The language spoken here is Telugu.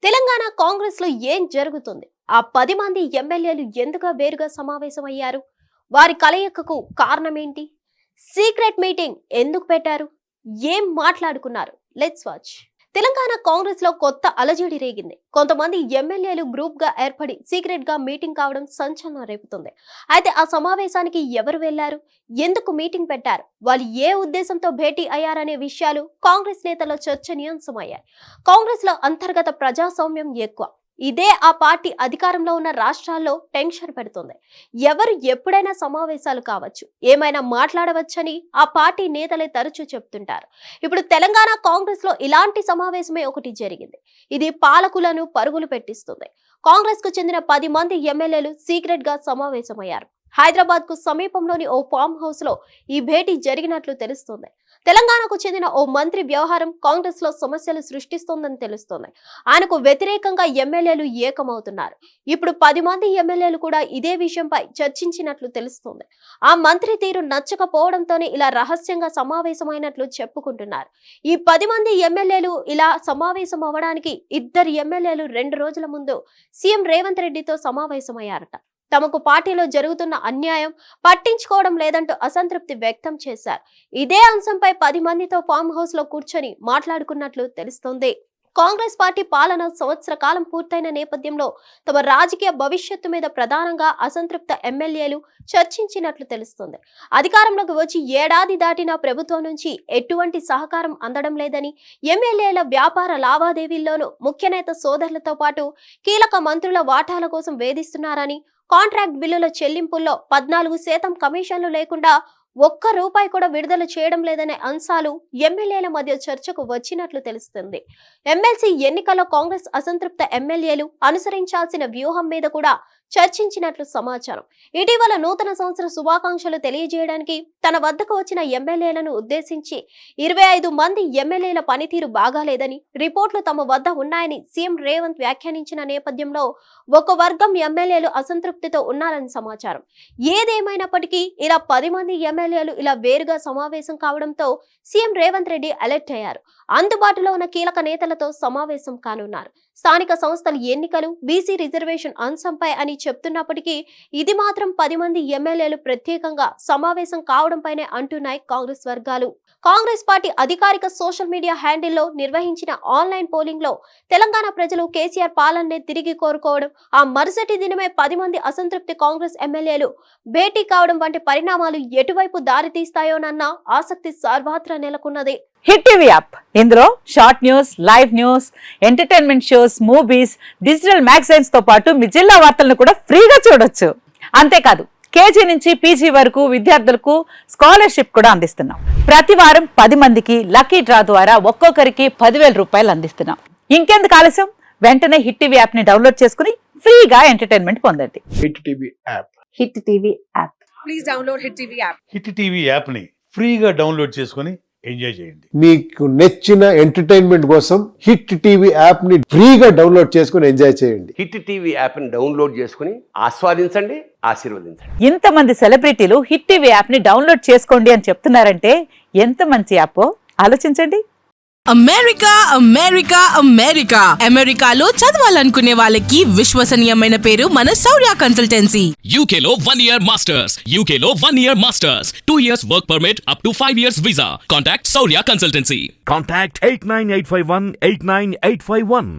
తెలంగాణ కాంగ్రెస్ లో ఏం జరుగుతుంది? ఆ 10 మంది ఎమ్మెల్యేలు ఎందుకు వేరుగా సమావేశమయ్యారు? వారి కలయికకు కారణమేంటి? సీక్రెట్ మీటింగ్ ఎందుకు పెట్టారు? ఏం మాట్లాడుకున్నారు? Let's watch. తెలంగాణ కాంగ్రెస్ లో కొత్త అలజడి రేగింది. కొంతమంది ఎమ్మెల్యేలు గ్రూప్ గా ఏర్పడి సీక్రెట్ గా మీటింగ్ కావడం సంచలనం రేపుతుంది. అయితే ఆ సమావేశానికి ఎవరు వెళ్లారు? ఎందుకు మీటింగ్ పెట్టారు? వాళ్ళు ఏ ఉద్దేశంతో భేటీ అయ్యారనే విషయాలు కాంగ్రెస్ నేతల్లో చర్చనీయాంశమయ్యాయి. కాంగ్రెస్ లో అంతర్గత ప్రజాస్వామ్యం ఎక్కువ. ఇదే ఆ పార్టీ అధికారంలో ఉన్న రాష్ట్రాల్లో టెన్షన్ పెడుతుంది. ఎవరు ఎప్పుడైనా సమావేశాలు కావచ్చు, ఏమైనా మాట్లాడవచ్చని ఆ పార్టీ నేతలే తరచూ చెప్తుంటారు. ఇప్పుడు తెలంగాణ కాంగ్రెస్ లో ఇలాంటి సమావేశమే ఒకటి జరిగింది. ఇది పాలకులను పరుగులు పెట్టిస్తుంది. కాంగ్రెస్ కు చెందిన 10 మంది ఎమ్మెల్యేలు సీక్రెట్ గా సమావేశమయ్యారు. హైదరాబాద్ కు సమీపంలోని ఓ ఫామ్ హౌస్ లో ఈ భేటీ జరిగినట్లు తెలుస్తోంది. తెలంగాణకు చెందిన ఓ మంత్రి వ్యవహారం కాంగ్రెస్ లో సమస్యలు సృష్టిస్తోందని తెలుస్తోంది. ఆయనకు వ్యతిరేకంగా ఎమ్మెల్యేలు ఏకమవుతున్నారు. ఇప్పుడు 10 మంది ఎమ్మెల్యేలు కూడా ఇదే విషయంపై చర్చించినట్లు తెలుస్తోంది. ఆ మంత్రి తీరు నచ్చకపోవడంతోనే ఇలా రహస్యంగా సమావేశమైనట్లు చెప్పుకుంటున్నారు. ఈ 10 మంది ఎమ్మెల్యేలు ఇలా సమావేశం అవ్వడానికి ఇద్దరు ఎమ్మెల్యేలు 2 రోజుల ముందు సీఎం రేవంత్ రెడ్డితో సమావేశమయ్యారట. తమకు పార్టీలో జరుగుతున్న అన్యాయం పట్టించుకోవడం లేదంటూ అసంతృప్తి వ్యక్తం చేశారు. ఇదే అంశంపై 10 మందితో ఫామ్ హౌస్ లో కూర్చొని మాట్లాడుకున్నట్లు తెలుస్తోంది. కాంగ్రెస్ పార్టీ పాలన సంవత్సర కాలం పూర్తయిన నేపథ్యంలో తమ రాజకీయ భవిష్యత్తు మీద ప్రధానంగా అసంతృప్త ఎమ్మెల్యేలు చర్చించినట్లు తెలుస్తుంది. అధికారంలోకి వచ్చి ఏడాది దాటిన ప్రభుత్వం నుంచి ఎటువంటి సహకారం అందడం లేదని, ఎమ్మెల్యేల వ్యాపార లావాదేవీల్లోనూ ముఖ్య నేత సోదరులతో పాటు కీలక మంత్రుల వాటాల కోసం వేధిస్తున్నారని, కాంట్రాక్ట్ బిల్లుల చెల్లింపుల్లో 14% కమిషన్లు లేకుండా ఒక్క రూపాయి కూడా విడుదల చేయడం లేదనే అంశాలు ఎమ్మెల్యేల మధ్య చర్చకు వచ్చినట్లు తెలుస్తుంది. ఎమ్మెల్సీ ఎన్నికల్లో కాంగ్రెస్ అసంతృప్త ఎమ్మెల్యేలు అనుసరించాల్సిన వ్యూహం మీద కూడా చర్చించినట్లు సమాచారం. ఇటీవల నూతన సంవత్సర శుభాకాంక్షలు తెలియజేయడానికి తన వద్దకు వచ్చిన ఎమ్మెల్యేలను ఉద్దేశించి 25 మంది ఎమ్మెల్యేల పనితీరు బాగాలేదని, రిపోర్టులు తమ వద్ద ఉన్నాయని సీఎం రేవంత్ వ్యాఖ్యానించిన నేపథ్యంలో ఒక వర్గం ఎమ్మెల్యేలు అసంతృప్తితో ఉన్నారని సమాచారం. ఏదేమైనప్పటికీ ఇలా 10 మంది ఎమ్మెల్యేలు ఇలా వేరుగా సమావేశం కావడంతో సీఎం రేవంత్ రెడ్డి అలర్ట్ అయ్యారు. అందుబాటులో ఉన్న కీలక నేతలతో సమావేశం కానున్నారు. స్థానిక సంస్థల ఎన్నికలు, బీసీ రిజర్వేషన్ అంశంపై అని చెప్తున్నప్పటికీ ఇది మాత్రం 10 మంది ఎమ్మెల్యేలు ప్రత్యేకంగా సమావేశం కావడంపైనే అంటున్నాయి కాంగ్రెస్ వర్గాలు. కాంగ్రెస్ పార్టీ అధికారిక సోషల్ మీడియా హ్యాండిల్లో నిర్వహించిన ఆన్లైన్ పోలింగ్ లో తెలంగాణ ప్రజలు కేసీఆర్ పాలననే తిరిగి కోరుకోవడం, ఆ మరుసటి దినమే 10 మంది అసంతృప్తి కాంగ్రెస్ ఎమ్మెల్యేలు భేటీ కావడం వంటి పరిణామాలు ఎటువైపు దారి తీస్తాయోనన్న ఆసక్తి సర్వత్రా నెలకొన్నది. హిట్ టీవీ యాప్, ఇందులో short news, live news, entertainment shows, movies, digital magazines తో పాటు మీ జిల్లా వార్తలను కూడా ఫ్రీగా చూడొచ్చు. అంతేకాదు కేజీ నుంచి పీజీ వరకు విద్యార్థులకు స్కాలర్షిప్ కూడా అందిస్తున్నాం. ప్రతి వారం 10 మందికి లక్కీ డ్రా ద్వారా ఒక్కొక్కరికి 10,000 రూపాయలు అందిస్తున్నాం. ఇంకెందుకు ఆలస్యం, వెంటనే హిట్ టీవీ యాప్ ని డౌన్లోడ్ చేసుకుని ఫ్రీగా ఎంటర్టైన్మెంట్ పొందండి. Hit TV app. Hit TV app. Please download hit TV app. Hit TV app ని ఫ్రీగా డౌన్లోడ్ చేసుకొని ఎంజాయ్ చేయండి. మీకు నచ్చిన ఎంటర్టైన్మెంట్ కోసం హిట్ టీవీ యాప్ ని ఫ్రీగా డౌన్లోడ్ చేసుకొని ఎంజాయ్ చేయండి. హిట్ టీవీ యాప్ ని డౌన్లోడ్ చేసుకుని ఆస్వాదించండి, ఆశీర్వదించండి. ఇంతమంది సెలబ్రిటీలు హిట్ టీవీ యాప్ ని డౌన్లోడ్ చేసుకోండి అని చెప్తున్నారంటే ఎంత మంచి యాప్ ఆలోచించండి. అమెరికా అమెరికా అమెరికా అమెరికాలో చదవాలనుకునే వాళ్ళకి విశ్వసనీయమైన పేరు మన శౌర్య కన్సల్టెన్సీ. UK లో 1 year masters. UK లో 1 year masters. 2 years work permit up to 5 years visa. Contact Saurya Consultancy. Contact 89851 89851.